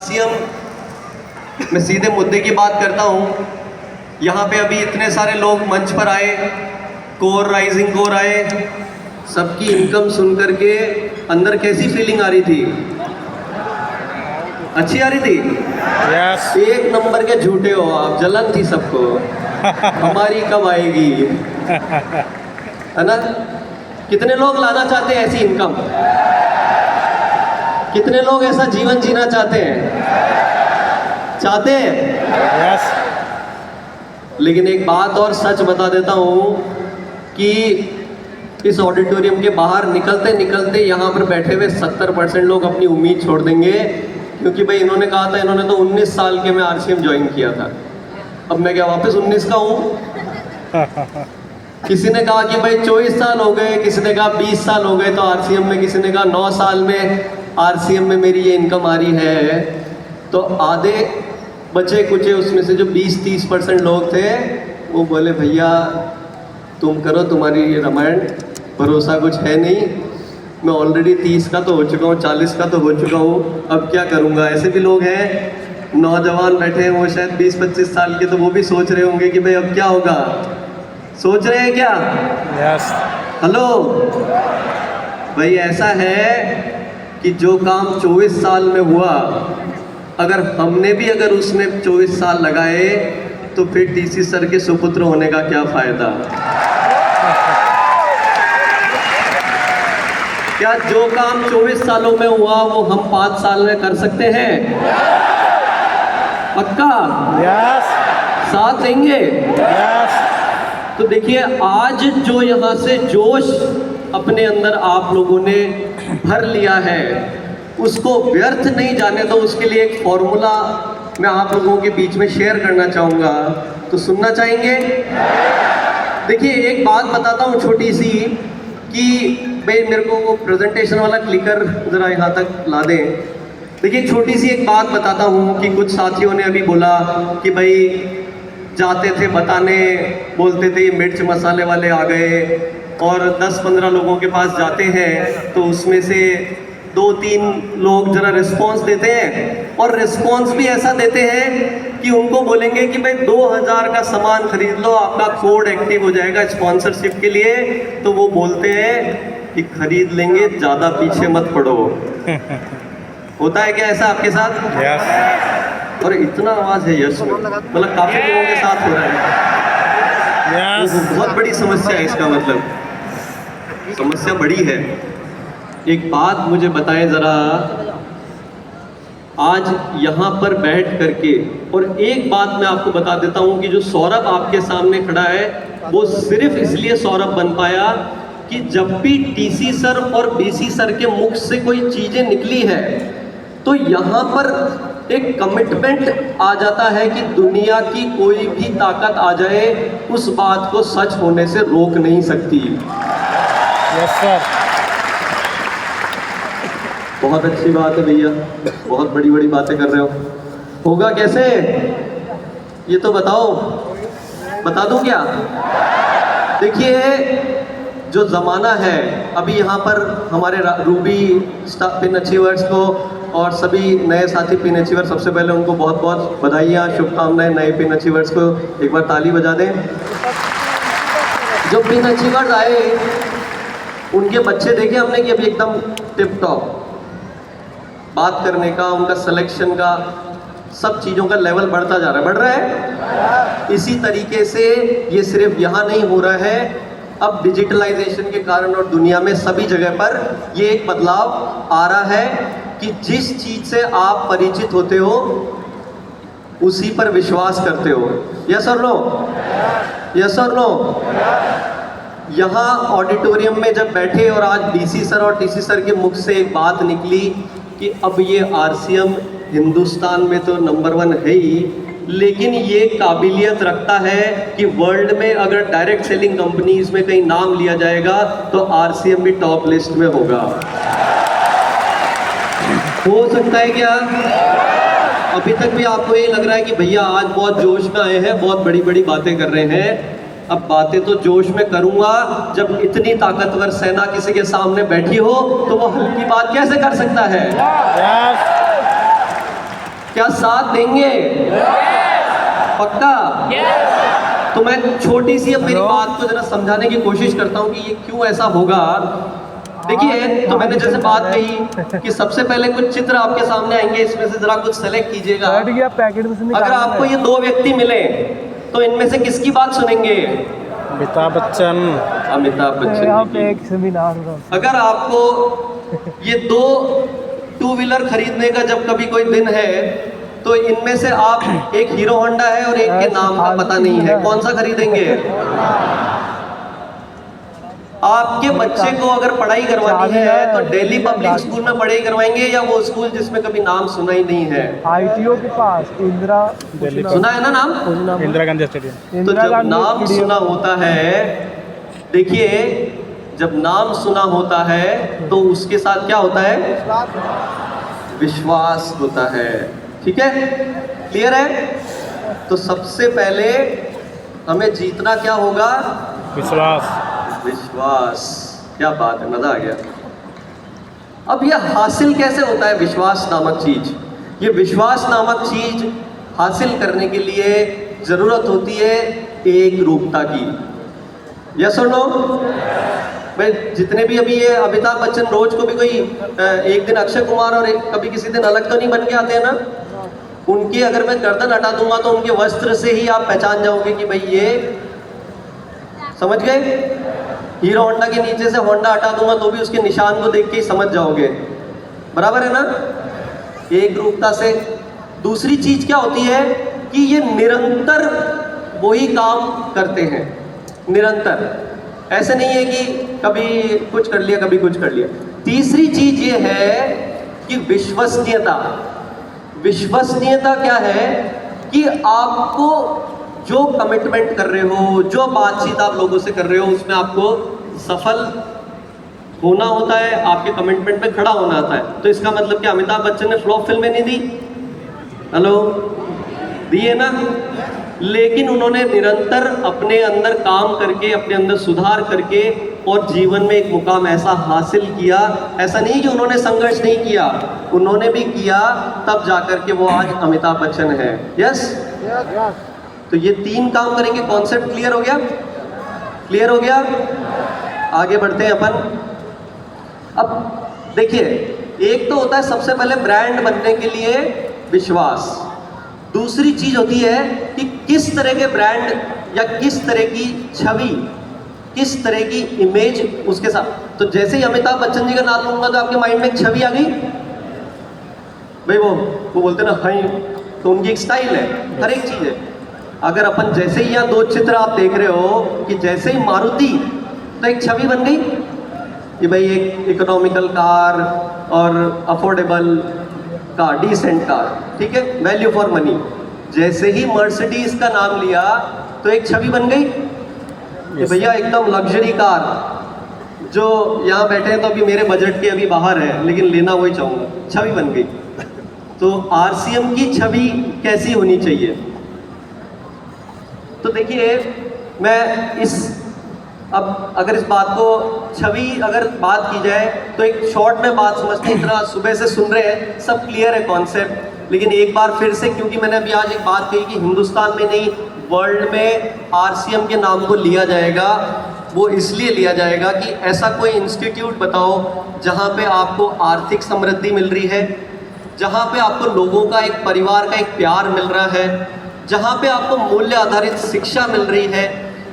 CM मैं सीधे मुद्दे की बात करता हूँ। यहाँ पे अभी इतने सारे लोग मंच पर आए, कोर राइजिंग कोर आए, सबकी इनकम सुन करके अंदर कैसी फीलिंग आ रही थी? अच्छी आ रही थी? यस। एक नंबर के झूठे हो आप, जलन थी सबको। हमारी कब आएगी, है ना? कितने लोग लाना चाहते हैं ऐसी इनकम? कितने लोग ऐसा जीवन जीना चाहते हैं? चाहते हैं? यस। लेकिन एक बात और सच बता देता हूँ कि इस ऑडिटोरियम के बाहर निकलते निकलते यहाँ पर बैठे हुए 70% लोग अपनी उम्मीद छोड़ देंगे, क्योंकि भाई इन्होंने कहा था, इन्होंने तो 19 साल के में आरसीएम ज्वाइन किया था। अब मैं क्या वापस 19 का हूँ? किसी ने कहा कि भाई 24 साल हो गए, किसी ने कहा 20 साल हो गए तो आरसीएम में, किसी ने कहा 9 साल में आरसीएम में मेरी ये इनकम आ रही है। तो आधे बचे कुचे उसमें से जो 20-30% लोग थे, वो बोले भैया तुम करो, तुम्हारी ये रामायण भरोसा कुछ है नहीं, मैं ऑलरेडी 30 का तो हो चुका हूँ, 40 का तो हो चुका हूँ, अब क्या करूँगा। ऐसे भी लोग हैं, नौजवान बैठे हैं, वो शायद 20-25 साल के, तो वो भी सोच रहे होंगे कि भाई अब क्या होगा। सोच रहे हैं क्या? यस। हेलो भाई, ऐसा है कि जो काम 24 साल में हुआ, अगर हमने भी अगर उसमें 24 साल लगाए तो फिर टीसी सर के सुपुत्र होने का क्या फायदा? क्या जो काम 24 सालों में हुआ वो हम 5 साल में कर सकते हैं? पक्का? यस। साथ देंगे? यस। तो देखिए, आज जो यहाँ से जोश अपने अंदर आप लोगों ने भर लिया है, उसको व्यर्थ नहीं जाने दो। उसके लिए एक फॉर्मूला मैं आप लोगों के बीच में शेयर करना चाहूँगा, तो सुनना चाहेंगे? देखिए, एक बात बताता हूँ छोटी सी, कि भाई मेरे को वो प्रेजेंटेशन वाला क्लिकर ज़रा यहाँ तक ला दें। देखिए, छोटी सी एक बात बताता हूँ कि कुछ साथियों ने अभी बोला कि भाई जाते थे बताने, बोलते थे ये मिर्च मसाले वाले आ गए, और 10-15 लोगों के पास जाते हैं तो उसमें से 2-3 लोग जरा रिस्पॉन्स देते हैं, और रिस्पॉन्स भी ऐसा देते हैं कि उनको बोलेंगे कि भाई 2000 का सामान खरीद लो, आपका कोड एक्टिव हो जाएगा स्पॉन्सरशिप के लिए। तो वो बोलते हैं कि खरीद लेंगे, ज़्यादा पीछे मत पड़ो। होता है क्या ऐसा आपके साथ? यस। और इतना आवाज़ है यश में, मतलब काफ़ी लोगों के साथ हो रहा है। यस। बहुत बड़ी समस्या है, इसका मतलब समस्या बड़ी है। एक बात मुझे बताएं ज़रा, आज यहाँ पर बैठ करके, और एक बात मैं आपको बता देता हूँ कि जो सौरभ आपके सामने खड़ा है, वो सिर्फ इसलिए सौरभ बन पाया कि जब भी टीसी सर और बीसी सर के मुख से कोई चीज़ें निकली है, तो यहाँ पर एक कमिटमेंट आ जाता है कि दुनिया की कोई भी ताकत आ जाए, उस बात को सच होने से रोक नहीं सकती। Yes sir. बहुत अच्छी बात है भैया, बहुत बड़ी बड़ी बातें कर रहे हो। होगा कैसे ये तो बताओ, बता दूं क्या? देखिए, जो ज़माना है अभी, यहाँ पर हमारे रूबी पिन अचीवर्स को और सभी नए साथी पिन अचीवर, सबसे पहले उनको बहुत बहुत बधाइयाँ, शुभकामनाएं नए पिन अचीवर्स को। एक बार ताली बजा दें। जो पिन अचीवर्स आए, उनके बच्चे देखे हमने कि अभी एकदम टिप टॉप, बात करने का, उनका सिलेक्शन का, सब चीज़ों का लेवल बढ़ता जा रहा है, बढ़ रहा है। इसी तरीके से ये सिर्फ यहाँ नहीं हो रहा है, अब डिजिटलाइजेशन के कारण और दुनिया में सभी जगह पर ये एक बदलाव आ रहा है कि जिस चीज़ से आप परिचित होते हो उसी पर विश्वास करते हो। यस और नो? यस और नो? यहाँ ऑडिटोरियम में जब बैठे और आज डीसी सर और टीसी सर के मुख से एक बात निकली कि अब ये आरसीएम हिंदुस्तान में तो नंबर 1 है ही, लेकिन ये काबिलियत रखता है कि वर्ल्ड में अगर डायरेक्ट सेलिंग कंपनीज में कहीं नाम लिया जाएगा तो आरसीएम भी टॉप लिस्ट में होगा। हो सकता है क्या? अभी तक भी आपको ये लग रहा है कि भैया आज बहुत जोश में आए हैं, बहुत बड़ी बड़ी बातें कर रहे हैं। अब बातें तो जोश में करूंगा, जब इतनी ताकतवर सेना किसी के सामने बैठी हो तो वो हल्की बात कैसे कर सकता है? यस। क्या साथ देंगे? पक्का? तो मैं छोटी सी अब मेरी बात को जरा समझाने की कोशिश करता हूँ कि ये क्यों ऐसा होगा। देखिए, तो मैंने जैसे बात कही कि सबसे पहले कुछ चित्र आपके सामने आएंगे, इसमें से जरा कुछ सेलेक्ट कीजिएगा। अगर आपको ये दो व्यक्ति मिले तो इनमें से किसकी बात सुनेंगे? अमिताभ बच्चन। अमिताभ बच्चन जी की। अगर आपको ये दो टू व्हीलर खरीदने का जब कभी कोई दिन है तो इनमें से आप, एक हीरो होंडा है और एक के नाम का पता नहीं है, कौन सा खरीदेंगे? आपके बच्चे को अगर पढ़ाई करवानी है तो दिल्ली पब्लिक स्कूल में पढ़ाई करवाएंगे या वो स्कूल जिसमें कभी नाम सुना ही नहीं है? आईटीओ के पास इंदिरा सुना है ना नाम? इंदिरा गांधी स्टेडियम। तो जब नाम सुना होता है, देखिए जब नाम सुना होता है तो उसके साथ क्या होता है? विश्वास होता है। ठीक है, क्लियर है? तो सबसे पहले हमें जीतना क्या होगा? विश्वास। विश्वास। क्या बात है, मजा आ गया। अब यह हासिल कैसे होता है विश्वास नामक चीज? ये विश्वास नामक चीज हासिल करने के लिए जरूरत होती है एक रूपता की। यस और नो? मैं जितने भी अभी ये अमिताभ बच्चन रोज को भी कोई एक दिन अक्षय कुमार और कभी किसी दिन अलग तो नहीं बन के आते हैं ना? उनकी अगर मैं गर्दन हटा दूंगा तो उनके वस्त्र से ही आप पहचान जाओगे कि भाई ये, समझ गए? हीरो होंडा के नीचे से होंडा हटा दूंगा तो भी उसके निशान को देख के ही समझ जाओगे। बराबर है ना? एक रूपता से। दूसरी चीज क्या होती है कि ये निरंतर वही काम करते हैं, निरंतर। ऐसे नहीं है कि कभी कुछ कर लिया कभी कुछ कर लिया। तीसरी चीज ये है कि विश्वसनीयता। विश्वसनीयता क्या है कि आपको जो कमिटमेंट कर रहे हो, जो बातचीत आप लोगों से कर रहे हो, उसमें आपको सफल होना होता है, आपके कमिटमेंट में खड़ा होना होता है। तो इसका मतलब क्या अमिताभ बच्चन ने फ्लॉप फिल्में नहीं दी? हेलो, दी है ना? लेकिन उन्होंने निरंतर अपने अंदर काम करके, अपने अंदर सुधार करके और जीवन में एक मुकाम ऐसा हासिल किया। ऐसा नहीं कि उन्होंने संघर्ष नहीं किया, उन्होंने भी किया, तब जाकर के वो आज अमिताभ बच्चन है। यस? तो ये तीन काम करेंगे। कॉन्सेप्ट क्लियर हो गया? क्लियर हो गया? आगे बढ़ते हैं अपन। अब देखिए, एक तो होता है सबसे पहले ब्रांड बनने के लिए विश्वास। दूसरी चीज होती है कि किस तरह के ब्रांड या किस तरह की छवि, किस तरह की इमेज उसके साथ। तो जैसे ही अमिताभ बच्चन जी का नाम लूंगा तो आपके माइंड में एक छवि आ गई भाई, वो बोलते ना हाई, तो उनकी एक स्टाइल है, हर एक चीज है। अगर अपन जैसे ही यहाँ दो चित्र आप देख रहे हो कि जैसे ही मारुति, तो एक छवि बन गई कि भाई एक इकोनॉमिकल कार और अफोर्डेबल कार, डिसेंट कार, ठीक है, वैल्यू फॉर मनी। जैसे ही मर्सिडीज का नाम लिया तो एक छवि बन गई कि भैया एकदम लग्जरी कार, जो यहाँ बैठे हैं तो अभी मेरे बजट के अभी बाहर है, लेकिन लेना वही चाहूँगा, छवि बन गई। तो आरसीएम की छवि कैसी होनी चाहिए? तो देखिए, मैं अब अगर इस बात को छवि अगर बात की जाए तो एक शॉर्ट में बात समझते हैं। इतना सुबह से सुन रहे हैं, सब क्लियर है कॉन्सेप्ट, लेकिन एक बार फिर से, क्योंकि मैंने अभी आज एक बात कही कि हिंदुस्तान में नहीं वर्ल्ड में आरसीएम के नाम को लिया जाएगा। वो इसलिए लिया जाएगा कि ऐसा कोई इंस्टीट्यूट बताओ जहाँ पे आपको आर्थिक समृद्धि मिल रही है, जहाँ पे आपको लोगों का एक परिवार का एक प्यार मिल रहा है, जहाँ पे आपको मूल्य आधारित शिक्षा मिल रही है,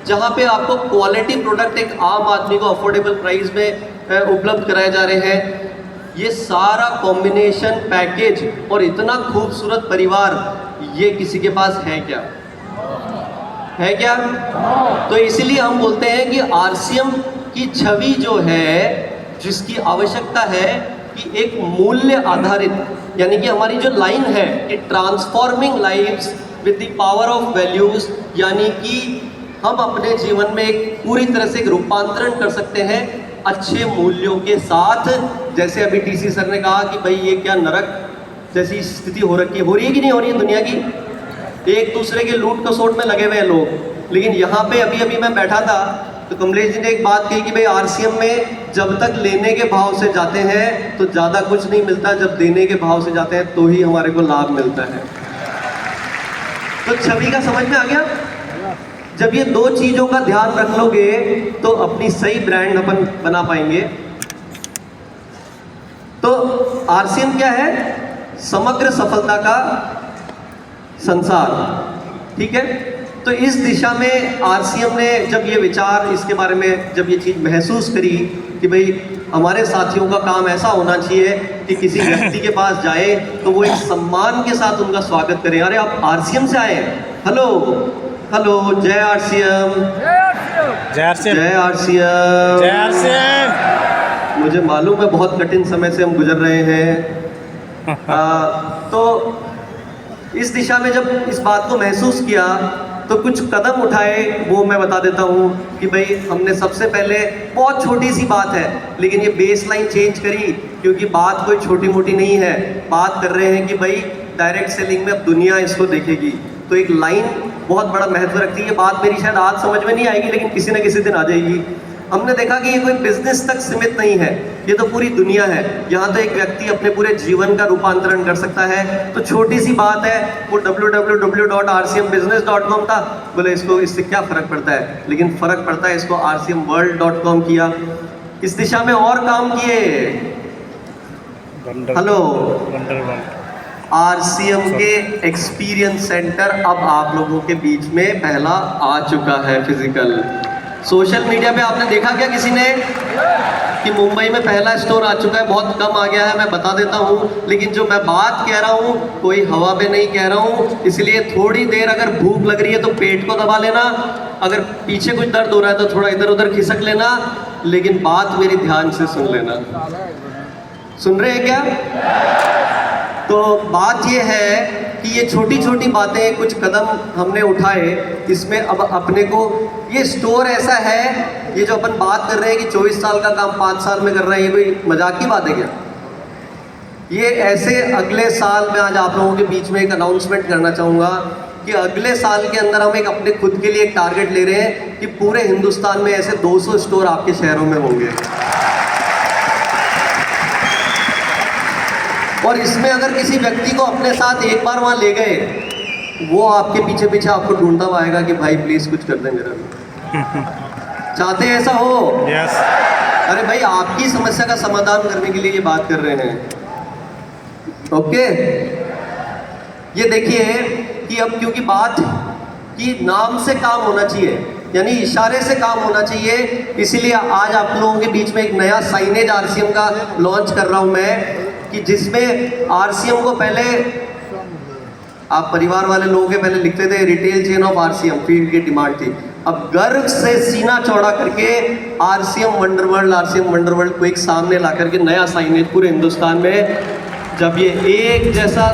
जहाँ पे आपको क्वालिटी प्रोडक्ट एक आम आदमी को अफोर्डेबल प्राइस में उपलब्ध कराए जा रहे हैं। ये सारा कॉम्बिनेशन पैकेज और इतना खूबसूरत परिवार, ये किसी के पास है क्या? है क्या? तो इसीलिए हम बोलते हैं कि आरसीएम की छवि जो है, जिसकी आवश्यकता है कि एक मूल्य आधारित, यानी कि हमारी जो लाइन है कि transforming lives with the power of values, यानी कि हम अपने जीवन में एक पूरी तरह से एक रूपांतरण कर सकते हैं अच्छे मूल्यों के साथ। जैसे अभी टीसी सर ने कहा कि भाई ये क्या नरक जैसी स्थिति हो रही है कि नहीं हो रही है दुनिया की, एक दूसरे के लूट खसोट में लगे हुए हैं लोग। लेकिन यहाँ पे अभी मैं बैठा था तो कमलेश जी ने एक बात कही कि भाई आरसीएम में जब तक लेने के भाव से जाते हैं तो ज़्यादा कुछ नहीं मिलता, जब देने के भाव से जाते हैं तो ही हमारे को लाभ मिलता है। तो छवि का समझ में आ गया? जब ये दो चीज़ों का ध्यान रख लोगे तो अपनी सही ब्रांड अपन बना पाएंगे। तो आरसीएम क्या है? समग्र सफलता का संसार, ठीक है। तो इस दिशा में आरसीएम ने जब ये विचार, इसके बारे में जब ये चीज़ महसूस करी कि भाई हमारे साथियों का काम ऐसा होना चाहिए कि किसी व्यक्ति के पास जाए तो वो एक सम्मान के साथ उनका स्वागत करें। अरे आप आरसीएम से आए हैं, हेलो हेलो, जय आरसीएम, जय आरसीएम, जय आरसीएम, जय आरसीएम। मुझे मालूम है बहुत कठिन समय से हम गुजर रहे हैं। तो इस दिशा में जब इस बात को महसूस किया तो कुछ कदम उठाए, वो मैं बता देता हूँ कि भाई हमने सबसे पहले, बहुत छोटी सी बात है लेकिन ये बेस लाइन चेंज करी, क्योंकि बात कोई छोटी मोटी नहीं है। बात कर रहे हैं कि भाई डायरेक्ट सेलिंग में अब दुनिया इसको देखेगी, तो एक लाइन बहुत बड़ा महत्व रखती है। ये बात मेरी शायद आज समझ में नहीं आएगी लेकिन किसी न किसी दिन आ जाएगी। हमने देखा कि ये कोई बिजनेस तक सीमित नहीं है, ये तो पूरी दुनिया है। यहाँ तो एक व्यक्ति अपने पूरे जीवन का रूपांतरण कर सकता है। तो छोटी सी बात है, वो www.rcmbusiness.com था, बोले इसको, इससे क्या फ़र्क पड़ता है, लेकिन फ़र्क पड़ता है, इसको rcmworld.com किया। इस दिशा में और काम किए। हेलो, आरसीएम के एक्सपीरियंस सेंटर अब आप लोगों के बीच में पहला आ चुका है फिजिकल। सोशल मीडिया पे आपने देखा क्या किसी ने कि मुंबई में पहला स्टोर आ चुका है? बहुत कम आ गया है, मैं बता देता हूँ। लेकिन जो मैं बात कह रहा हूँ कोई हवा पे नहीं कह रहा हूँ, इसलिए थोड़ी देर अगर भूख लग रही है तो पेट को दबा लेना, अगर पीछे कुछ दर्द हो रहा है तो थोड़ा इधर उधर खिसक लेना, लेकिन बात मेरी ध्यान से सुन लेना। सुन रहे हैं क्या? तो बात ये है कि ये छोटी छोटी बातें, कुछ कदम हमने उठाए, इसमें अब अपने को, ये स्टोर ऐसा है, ये जो अपन बात कर रहे हैं कि 24 साल का काम 5 साल में कर रहे हैं, ये कोई मजाक की बात है क्या? ये ऐसे अगले साल में आज आप लोगों के बीच में एक अनाउंसमेंट करना चाहूँगा कि अगले साल के अंदर हम एक अपने खुद के लिए एक टारगेट ले रहे हैं कि पूरे हिंदुस्तान में ऐसे 200 स्टोर आपके शहरों में होंगे। और इसमें अगर किसी व्यक्ति को अपने साथ एक बार वहाँ ले गए, वो आपके पीछे पीछे आपको ढूंढता हुआ आएगा कि भाई प्लीज़ कुछ कर दे मेरा भी। चाहते हैं ऐसा हो? यस। अरे भाई आपकी समस्या का समाधान करने के लिए ये बात कर रहे हैं। ओके, ये देखिए कि अब क्योंकि बात कि नाम से काम होना चाहिए, यानी इशारे से काम होना चाहिए, इसीलिए आज आप लोगों के बीच में एक नया साइनेज आरसीएम का लॉन्च कर रहा हूँ मैं, कि जिसमें आरसीएम को पहले आप परिवार वाले लोगों के पहले लिखते थे retail chain of RCM, field की डिमांड थी। अब गर्व से सीना चौड़ा करके आरसीएम वंडरवर्ल्ड को एक सामने ला करके नया साइनेज पूरे हिंदुस्तान में, जब ये एक जैसा,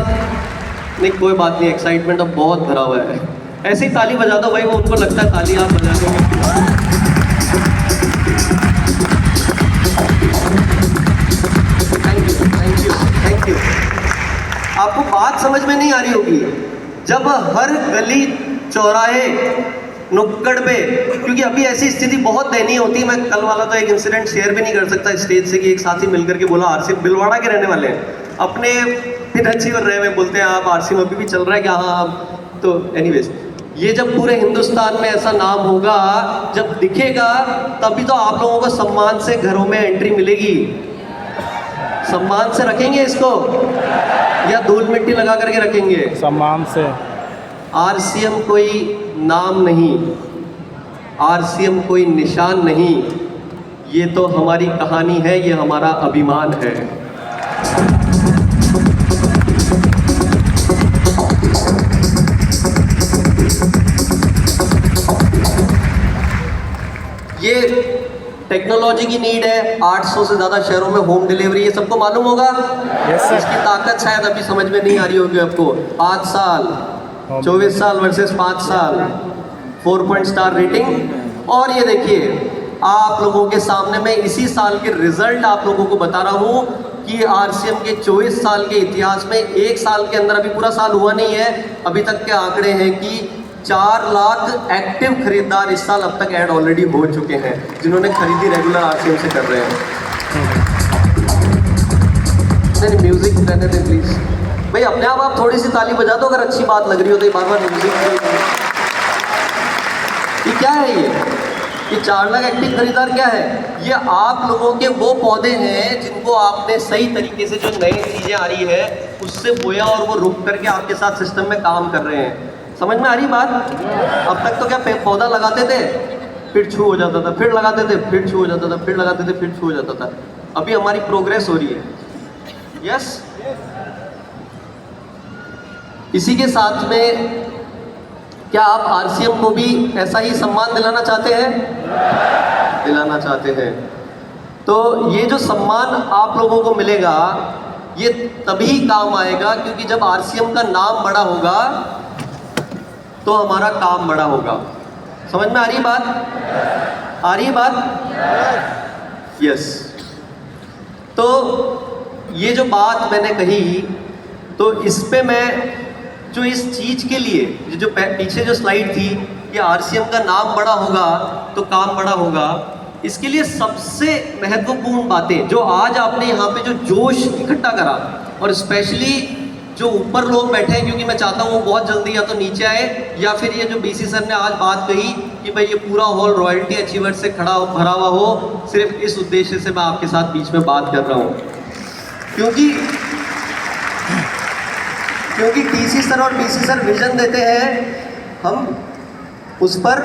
नहीं कोई बात नहीं, एक्साइटमेंट अब बहुत भरा हुआ है। ऐसे ही ताली बजा दो भाई, वो उनको लगता है ताली आप बजा दो। Thank you. आपको बात समझ में नहीं आ रही होगी, जब हर गली चौराहे नुक्कड़ पे, क्योंकि अभी ऐसी स्थिति बहुत दयनीय होती है। मैं कल वाला तो एक इंसिडेंट शेयर भी नहीं कर सकता स्टेज से, कि एक साथी मिलकर के बोला, आरसीएम बिलवाड़ा के रहने वाले हैं, अपने पिताजी और रहे में बोलते हैं आप आरसीएम अभी भी चल रहा है क्या? हाँ। तो एनीवेज, ये जब पूरे हिंदुस्तान में ऐसा नाम होगा, जब दिखेगा, तभी तो आप लोगों को सम्मान से घरों में एंट्री मिलेगी। सम्मान से रखेंगे इसको या धूल मिट्टी लगा करके रखेंगे? सम्मान से। आरसीएम कोई नाम नहीं, आरसीएम कोई निशान नहीं, ये तो हमारी कहानी है, ये हमारा अभिमान है। ये टेक्नोलॉजी की नीड है, 800 से ज़्यादा शहरों में होम डिलीवरी, ये सबको मालूम होगा। Yes, sir. इसकी ताकत शायद अभी समझ में नहीं आ रही होगी आपको। 5 साल, 24 साल वर्सेस 5 साल, 4 पॉइंट स्टार रेटिंग। और ये देखिए आप लोगों के सामने मैं इसी साल के रिजल्ट आप लोगों को बता रहा हूँ कि आरसीएम के 24 साल के इतिहास में, एक साल के अंदर, अभी पूरा साल हुआ नहीं है, अभी तक के आंकड़े हैं कि 4 लाख एक्टिव खरीदार इस साल अब तक ऐड ऑलरेडी हो चुके हैं, जिन्होंने खरीदी रेगुलर आरसीएम से कर रहे हैं। नहीं म्यूजिक रहने दें प्लीज भाई, अपने आप थोड़ी सी ताली बजा दो अगर अच्छी बात लग रही हो तो। बार बार म्यूजिक, ये क्या है ये 4 लाख एक्टिव खरीदार क्या है? ये आप लोगों के वो पौधे हैं जिनको आपने सही तरीके से, जो नई चीज़ें आ रही है उससे बोया और वो रुक करके आपके साथ सिस्टम में काम कर रहे हैं। समझ में आ रही बात? अब तक तो क्या पौधा लगाते थे फिर छू हो जाता था, फिर लगाते थे फिर छू हो जाता था, फिर लगाते थे फिर छू हो जाता था। अभी हमारी प्रोग्रेस हो रही है। यस, इसी के साथ में क्या आप आरसीएम को भी ऐसा ही सम्मान दिलाना चाहते हैं? दिलाना चाहते हैं। तो ये जो सम्मान आप लोगों को मिलेगा ये तभी काम आएगा क्योंकि जब आरसीएम का नाम बड़ा होगा तो हमारा काम बड़ा होगा। समझ में आ रही बात? आ रही बात? यस। तो ये जो बात मैंने कही, तो इस पे मैं जो इस चीज़ के लिए जो पीछे जो स्लाइड थी कि आरसीएम का नाम बड़ा होगा तो काम बड़ा होगा, इसके लिए सबसे महत्वपूर्ण बातें जो आज आपने यहाँ पे जो जोश इकट्ठा करा, और स्पेशली जो ऊपर लोग बैठे हैं, क्योंकि मैं चाहता हूँ वो बहुत जल्दी या तो नीचे आए या फिर ये जो बीसी सर ने आज बात कही कि भाई ये पूरा हॉल रॉयल्टी अचीवर से भरा हुआ हो, सिर्फ इस उद्देश्य से मैं आपके साथ बीच में बात कर रहा हूँ। क्योंकि टीसी सर और पीसी सर विजन देते हैं, हम उस पर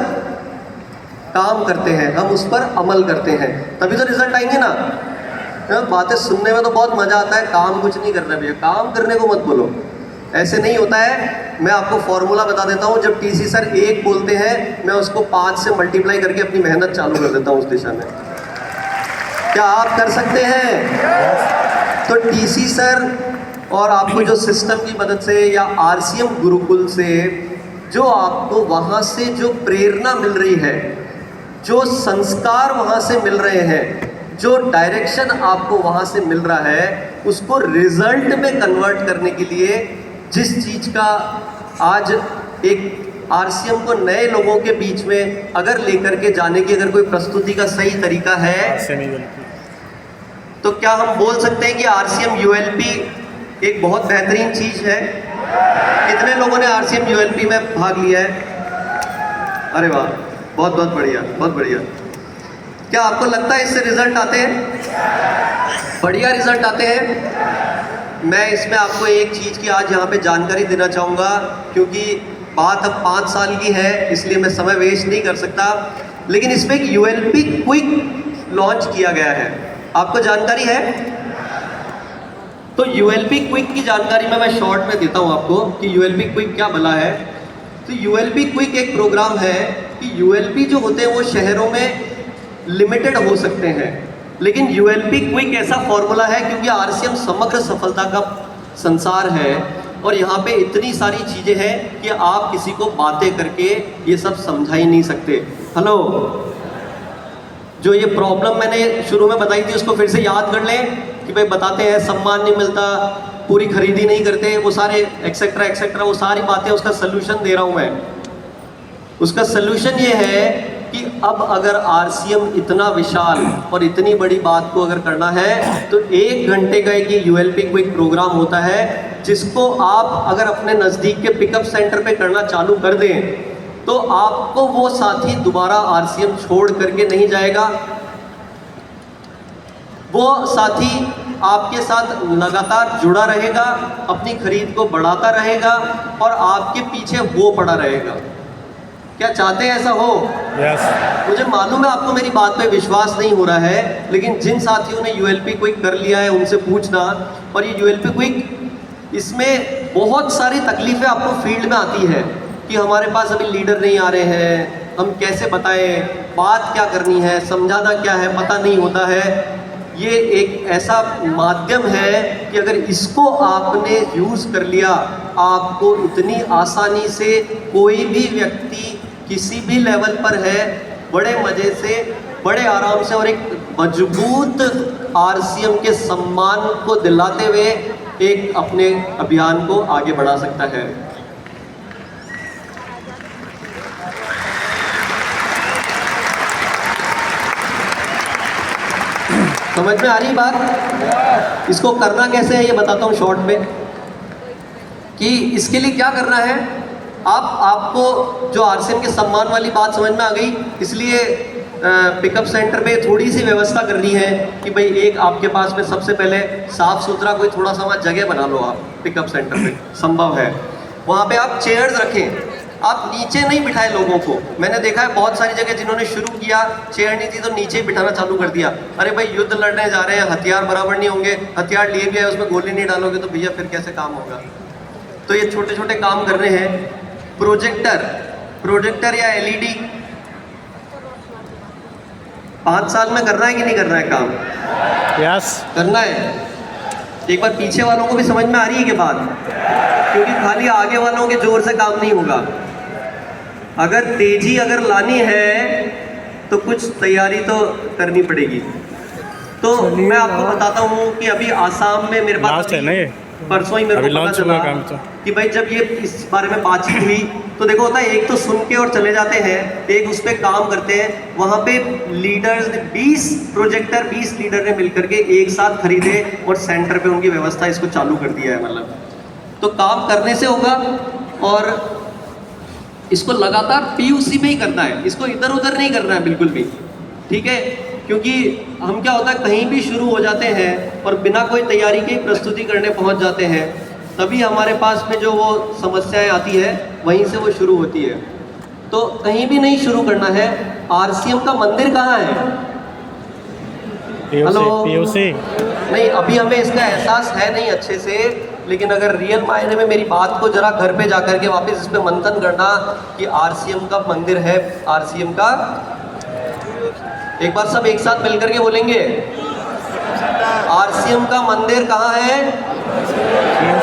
काम करते हैं, हम उस पर अमल करते हैं, तभी तो रिजल्ट आएंगे ना। बातें सुनने में तो बहुत मज़ा आता है, काम कुछ नहीं करना भैया, काम करने को मत बोलो, ऐसे नहीं होता है। मैं आपको फॉर्मूला बता देता हूँ, जब टीसी सर 1 बोलते हैं मैं उसको 5 से मल्टीप्लाई करके अपनी मेहनत चालू कर देता हूँ उस दिशा में। क्या आप कर सकते हैं? तो टीसी सर और आपको जो सिस्टम की मदद से या आरसीएम गुरुकुल से जो आपको वहाँ से जो प्रेरणा मिल रही है, जो संस्कार वहाँ से मिल रहे हैं, जो डायरेक्शन आपको वहाँ से मिल रहा है, उसको रिजल्ट में कन्वर्ट करने के लिए जिस चीज़ का आज एक आरसीएम को नए लोगों के बीच में अगर लेकर के जाने की अगर कोई प्रस्तुति का सही तरीका है, तो क्या हम बोल सकते हैं कि आरसीएम यूएलपी एक बहुत बेहतरीन चीज़ है? कितने लोगों ने आरसीएम यूएलपी में भाग लिया है? अरे वाह, बहुत बहुत बढ़िया, बहुत बढ़िया। क्या आपको लगता है इससे रिजल्ट आते हैं? बढ़िया रिजल्ट आते हैं। मैं इसमें आपको एक चीज़ की आज यहाँ पे जानकारी देना चाहूँगा, क्योंकि बात अब 5 साल की है इसलिए मैं समय वेस्ट नहीं कर सकता, लेकिन इसमें एक यूएलपी क्विक लॉन्च किया गया है, आपको जानकारी है? तो यूएलपी क्विक की जानकारी मैं शॉर्ट में देता हूँ आपको कि यूएलपी क्विक क्या भला है। तो यूएलपी क्विक एक प्रोग्राम है कि यूएलपी जो होते हैं वो शहरों में लिमिटेड हो सकते हैं, लेकिन यूएलपी क्विक ऐसा फॉर्मूला है क्योंकि आरसीएम समग्र सफलता का संसार है और यहाँ पे इतनी सारी चीज़ें हैं कि आप किसी को बातें करके ये सब समझा ही नहीं सकते। हेलो, जो ये प्रॉब्लम मैंने शुरू में बताई थी उसको फिर से याद कर लें कि भाई बताते हैं सम्मान नहीं मिलता, पूरी खरीदी नहीं करते, वो सारे एक्सेट्रा एक्सेट्रा, वो सारी बातें, उसका सल्यूशन दे रहा हूँ मैं। उसका सल्यूशन ये है कि अब अगर आरसीएम इतना विशाल और इतनी बड़ी बात को अगर करना है तो 1 घंटे का एक यूएलपी क्विक प्रोग्राम होता है, जिसको आप अगर अपने नज़दीक के पिकअप सेंटर पे करना चालू कर दें तो आपको वो साथी दोबारा आरसीएम छोड़ करके नहीं जाएगा। वो साथी आपके साथ लगातार जुड़ा रहेगा, अपनी खरीद को बढ़ाता रहेगा और आपके पीछे वो पड़ा रहेगा। क्या चाहते हैं ऐसा हो? यस। मुझे मालूम है आपको मेरी बात पे विश्वास नहीं हो रहा है, लेकिन जिन साथियों ने यूएलपी क्विक कर लिया है उनसे पूछना। और ये यूएलपी क्विक, इसमें बहुत सारी तकलीफें आपको फील्ड में आती है कि हमारे पास अभी लीडर नहीं आ रहे हैं, हम कैसे बताएं, बात क्या करनी है, समझाना क्या है, पता नहीं होता है। ये एक ऐसा माध्यम है कि अगर इसको आपने यूज़ कर लिया, आपको इतनी आसानी से कोई भी व्यक्ति किसी भी लेवल पर है, बड़े मज़े से, बड़े आराम से और एक मजबूत आरसीएम के सम्मान को दिलाते हुए एक अपने अभियान को आगे बढ़ा सकता है। समझ में आ रही बात? इसको करना कैसे है ये बताता हूँ शॉर्ट में, कि इसके लिए क्या करना है। आपको जो आरसीएम के सम्मान वाली बात समझ में आ गई, इसलिए पिकअप सेंटर पे थोड़ी सी व्यवस्था करनी है कि भाई एक आपके पास में सबसे पहले साफ सुथरा कोई थोड़ा सा वहाँ जगह बना लो आप पिकअप सेंटर पे, संभव है वहाँ पे आप चेयर्स रखें, आप नीचे नहीं बिठाए लोगों को। मैंने देखा है बहुत सारी जगह जिन्होंने शुरू किया, चेयर नहीं थी तो नीचे ही बिठाना चालू कर दिया। अरे भाई युद्ध लड़ने जा रहे हैं, हथियार बराबर नहीं होंगे, हथियार लिए भी है उसमें गोली नहीं डालोगे तो भैया फिर कैसे काम होगा। तो ये छोटे छोटे काम करने हैं। प्रोजेक्टर या एलईडी 5 साल में करना है कि नहीं करना है काम? यस करना है। एक बार पीछे वालों को भी समझ में आ रही है कि बात, क्योंकि खाली आगे वालों के जोर से काम नहीं होगा। अगर तेजी अगर लानी है तो कुछ तैयारी तो करनी पड़ेगी। तो मैं आपको बताता हूँ कि अभी आसाम में मेरे पास लास्ट है ना ये, परसों ही मेरे अभी को पता लॉन्च चला हुआ काम तो। कि भाई जब ये इस बारे में बातचीत हुई तो देखो होता है एक तो सुन के और चले जाते हैं, एक उस पर काम करते हैं। वहाँ पे लीडर्स ने 20 प्रोजेक्टर 20 लीडर ने मिलकर के एक साथ खरीदे और सेंटर पे उनकी व्यवस्था इसको चालू कर दिया है। मतलब तो काम करने से होगा और इसको लगातार पीयूसी में ही करना है, इसको इधर उधर नहीं करना है बिल्कुल भी, ठीक है। क्योंकि हम क्या होता है कहीं भी शुरू हो जाते हैं और बिना कोई तैयारी के प्रस्तुति करने पहुंच जाते हैं, तभी हमारे पास में जो वो समस्याएं आती है वहीं से वो शुरू होती है। तो कहीं भी नहीं शुरू करना है। आरसीएम का मंदिर कहाँ है? हेलो? पीयूसी नहीं, अभी हमें इसका एहसास है नहीं अच्छे से, लेकिन अगर रियल मायने में मेरी बात को जरा घर पे जाकर के वापस इस पे मंथन करना कि आरसीएम का मंदिर है, आरसीएम का, एक बार सब एक साथ मिलकर के बोलेंगे, आरसीएम का मंदिर कहाँ है?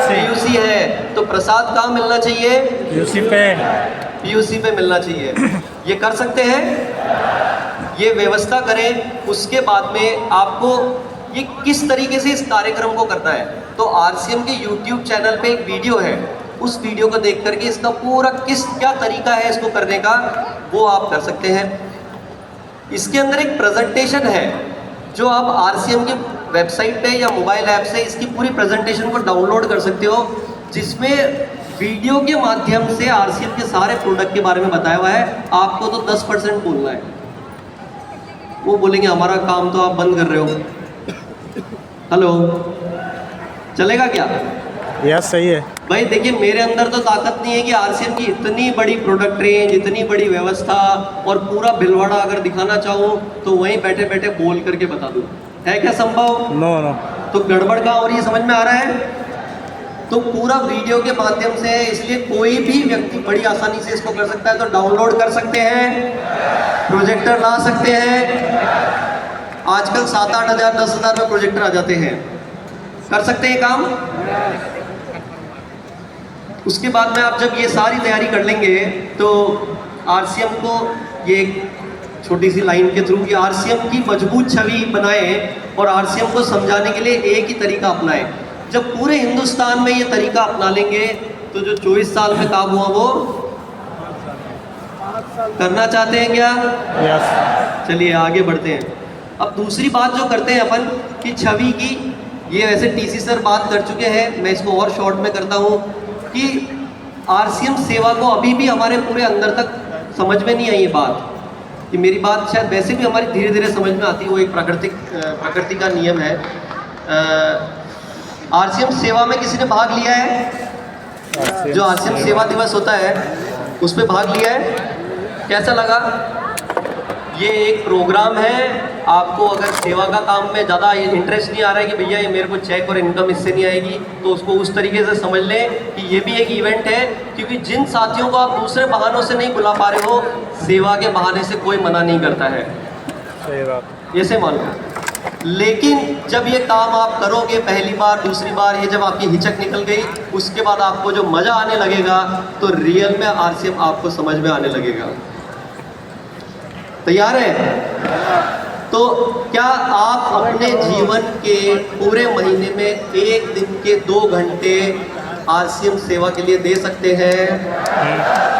पीयूसी है। तो प्रसाद कहाँ मिलना चाहिए? पीयूसी पे मिलना चाहिए। ये कर सकते हैं, ये व्यवस्था करें। उसके बाद में आपको ये किस तरीके से इस कार्यक्रम को करना है, तो आरसीएम के यूट्यूब चैनल पे एक वीडियो है, उस वीडियो को देख करके इसका पूरा क्या तरीका है इसको करने का वो आप कर सकते हैं। इसके अंदर एक प्रेजेंटेशन है जो आप आरसीएम की वेबसाइट पे या मोबाइल ऐप से इसकी पूरी प्रेजेंटेशन को डाउनलोड कर सकते हो, जिसमें वीडियो के माध्यम से आरसीएम के सारे प्रोडक्ट के बारे में बताया हुआ है। आपको तो 10% बोलना है। वो बोलेंगे हमारा काम तो आप बंद कर रहे हो। हेलो, चलेगा क्या? यस सही है भाई देखिए, मेरे अंदर तो ताकत नहीं है कि आरसीएम की इतनी बड़ी प्रोडक्ट रेंज, इतनी बड़ी व्यवस्था और पूरा भिलवाड़ा अगर दिखाना चाहूँ तो वहीं बैठे बैठे बोल करके बता दूँ। है क्या संभव? नो तो गड़बड़ कहाँ हो रही है समझ में आ रहा है? तो पूरा वीडियो के माध्यम से है, इसलिए कोई भी व्यक्ति बड़ी आसानी से इसको कर सकता है। तो डाउनलोड कर सकते हैं, प्रोजेक्टर ला सकते हैं। आजकल 7-8 हज़ार 10 हज़ार में प्रोजेक्टर आ जाते हैं, कर सकते हैं काम। उसके बाद में आप जब ये सारी तैयारी कर लेंगे तो आरसीएम को ये छोटी सी लाइन के थ्रू कि आरसीएम की मजबूत छवि बनाएं और आरसीएम को समझाने के लिए एक ही तरीका अपनाएं। जब पूरे हिंदुस्तान में ये तरीका अपना लेंगे तो जो 24 साल में काम हुआ वो करना चाहते हैं क्या? यस चलिए आगे बढ़ते हैं। अब दूसरी बात जो करते हैं अपन कि छवि की, ये वैसे टीसी सर बात कर चुके हैं, मैं इसको और शॉर्ट में करता हूँ कि आरसीएम सेवा को अभी भी हमारे पूरे अंदर तक समझ में नहीं आई ये बात। कि मेरी बात शायद वैसे भी हमारी धीरे धीरे समझ में आती है, वो एक प्रकृति का नियम है। आरसीएम सेवा में किसी ने भाग लिया है? जो आरसीएम सेवा दिवस होता है उस पर भाग लिया है? कैसा लगा? ये एक प्रोग्राम है। आपको अगर सेवा का काम में ज़्यादा इंटरेस्ट नहीं आ रहा है कि भैया ये मेरे को चेक और इनकम इससे नहीं आएगी, तो उसको उस तरीके से समझ लें कि ये भी एक इवेंट है। क्योंकि जिन साथियों को आप दूसरे बहानों से नहीं बुला पा रहे हो, सेवा के बहाने से कोई मना नहीं करता है, सही बात। ऐसे मान लो। लेकिन जब ये काम आप करोगे पहली बार दूसरी बार, ये जब आपकी हिचक निकल गई, उसके बाद आपको जो मज़ा आने लगेगा तो रियल में आरसीएम आपको समझ में आने लगेगा। तैयार है? तो क्या आप अपने जीवन के पूरे महीने में एक दिन के 2 घंटे आरसीएम सेवा के लिए दे सकते हैं?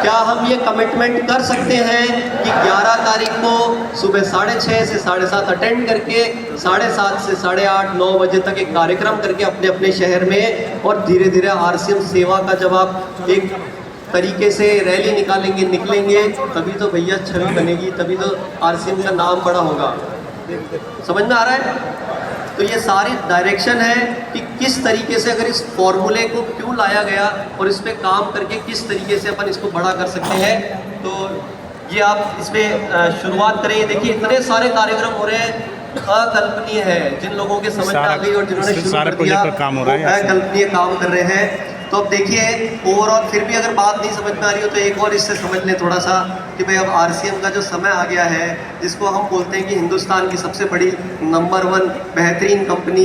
क्या हम ये कमिटमेंट कर सकते हैं कि 11 तारीख को सुबह 6:30 से 7:30 अटेंड करके 7:30 से 8:30 9 बजे तक एक कार्यक्रम करके अपने अपने शहर में, और धीरे धीरे आरसीएम सेवा का जब आप एक तरीके से रैली निकलेंगे तभी तो भैया छवि बनेगी, तभी तो आरसीएम का नाम बड़ा होगा। समझ में आ रहा है? तो ये सारी डायरेक्शन है कि किस तरीके से अगर इस फॉर्मूले को क्यों लाया गया और इस पे काम करके किस तरीके से अपन इसको बड़ा कर सकते हैं। तो ये आप इस पे शुरुआत करें। ये देखिए इतने सारे कार्यक्रम हो रहे हैं, अकल्पनीय है। जिन लोगों के समझ में आ गई और जिन्होंने शुरू कर दिया अकल्पनीय काम कर रहे हैं। तो अब देखिए ओवरऑल फिर भी अगर बात नहीं समझ में आ रही हो तो एक और इससे समझ लें थोड़ा सा कि भाई अब आरसीएम का जो समय आ गया है, जिसको हम बोलते हैं कि हिंदुस्तान की सबसे बड़ी नंबर 1 बेहतरीन कंपनी,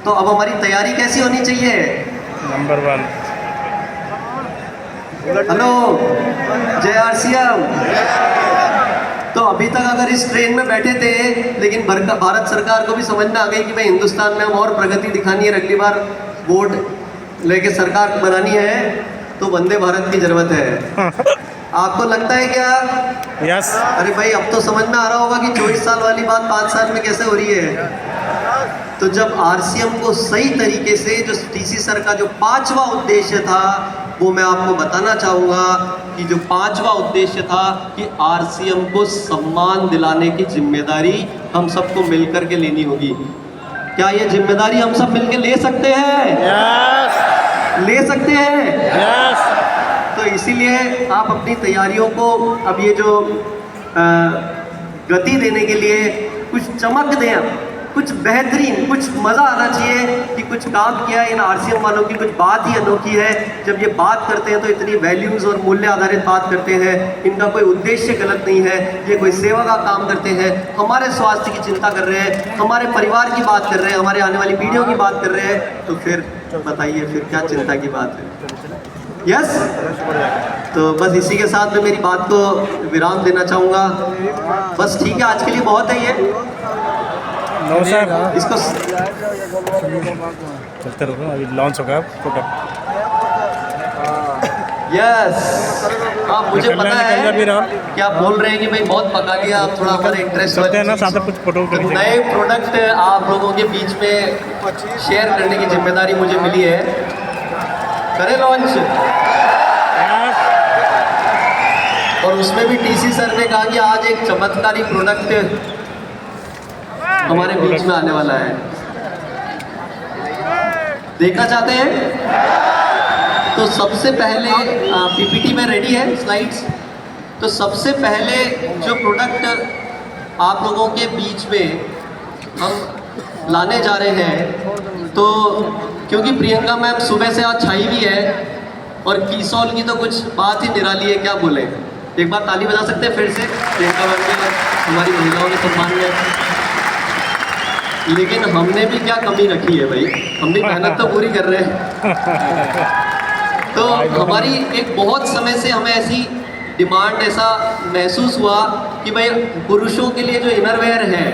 तो अब हमारी तैयारी कैसी होनी चाहिए? नंबर 1। हेलो, जय आरसीएम। तो अभी तक अगर इस ट्रेन में बैठे थे लेकिन भारत सरकार को भी समझ में आ गई कि भाई हिंदुस्तान में हम और प्रगति दिखानी है, अगली बार वोट लेके सरकार बनानी है, तो वंदे भारत की जरूरत है। आपको लगता है क्या? यस। अरे भाई अब तो समझ में आ रहा होगा कि 24 साल वाली बात 5 साल में कैसे हो रही है। तो जब आरसीएम को सही तरीके से जो टीसी सर का जो 5वां उद्देश्य था वो मैं आपको बताना चाहूँगा कि जो 5वां उद्देश्य था कि आरसीएम को सम्मान दिलाने की जिम्मेदारी हम सबको मिलकर के लेनी होगी। क्या ये जिम्मेदारी हम सब मिलकर ले सकते हैं? यस। ले सकते हैं? यस। तो इसीलिए आप अपनी तैयारियों को अब ये जो गति देने के लिए कुछ चमक दें, कुछ बेहतरीन, कुछ मज़ा आना चाहिए कि कुछ काम किया है। इन आरसीएम वालों की कुछ बात ही अनोखी है। जब ये बात करते हैं तो इतनी वैल्यूज़ और मूल्य आधारित बात करते हैं। इनका कोई उद्देश्य गलत नहीं है, ये कोई सेवा का काम करते हैं, हमारे स्वास्थ्य की चिंता कर रहे हैं, हमारे परिवार की बात कर रहे हैं, हमारे आने वाली पीढ़ियों की बात कर रहे हैं। तो फिर बताइए फिर क्या चिंता की बात है? यस। तो बस इसी के साथ मैं मेरी बात को विराम देना चाहूँगा। बस ठीक है, आज के लिए बहुत है ये। नो सर, इसको चलते रहो, अभी लॉन्च होगा प्रोडक्ट। यस। आप मुझे निकलना पता निकल जा भी रहा। है कि आप बोल रहे हैं कि भाई बहुत पका लिया, आप थोड़ा हमारे इंटरेस्ट चलते हैं ना, साथ में कुछ फोटो कर लीजिए। नए प्रोडक्ट आप लोगों के बीच में शेयर करने की जिम्मेदारी मुझे मिली है। करें लॉन्च। और उसमें भी टीसी सर ने कहा कि आज एक चमत्कारी प्रोडक्ट हमारे बीच में आने वाला है। देखना चाहते हैं? तो सबसे पहले पीपीटी में रेडी है स्लाइड्स। तो सबसे पहले जो प्रोडक्ट आप लोगों के बीच में हम लाने जा रहे हैं, तो क्योंकि प्रियंका मैम सुबह से आज छाई भी है और कीसौल की तो कुछ बात ही निराली है, क्या बोले। एक बार ताली बजा सकते हैं फिर से प्रियंका मैम के, हमारी महिलाओं ने सम्मान किया। लेकिन हमने भी क्या कमी रखी है भाई, हम भी मेहनत तो पूरी कर रहे हैं। तो हमारी एक बहुत समय से हमें ऐसी डिमांड, ऐसा महसूस हुआ कि भाई पुरुषों के लिए जो इनरवेयर है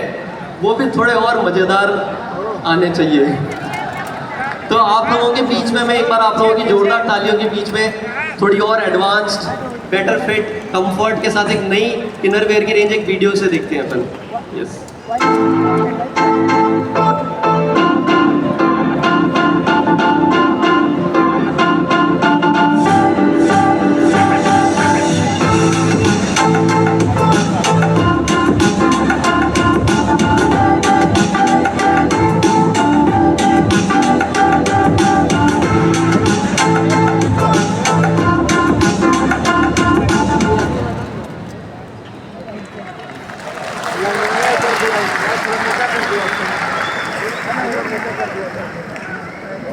वो भी थोड़े और मज़ेदार आने चाहिए। तो आप लोगों के बीच में मैं एक बार आप लोगों की जोरदार तालियों के बीच में थोड़ी और एडवांस्ड, बेटर फिट, कंफर्ट के साथ एक नई इनरवेयर की रेंज एक वीडियो से देखते हैं अपन। यस।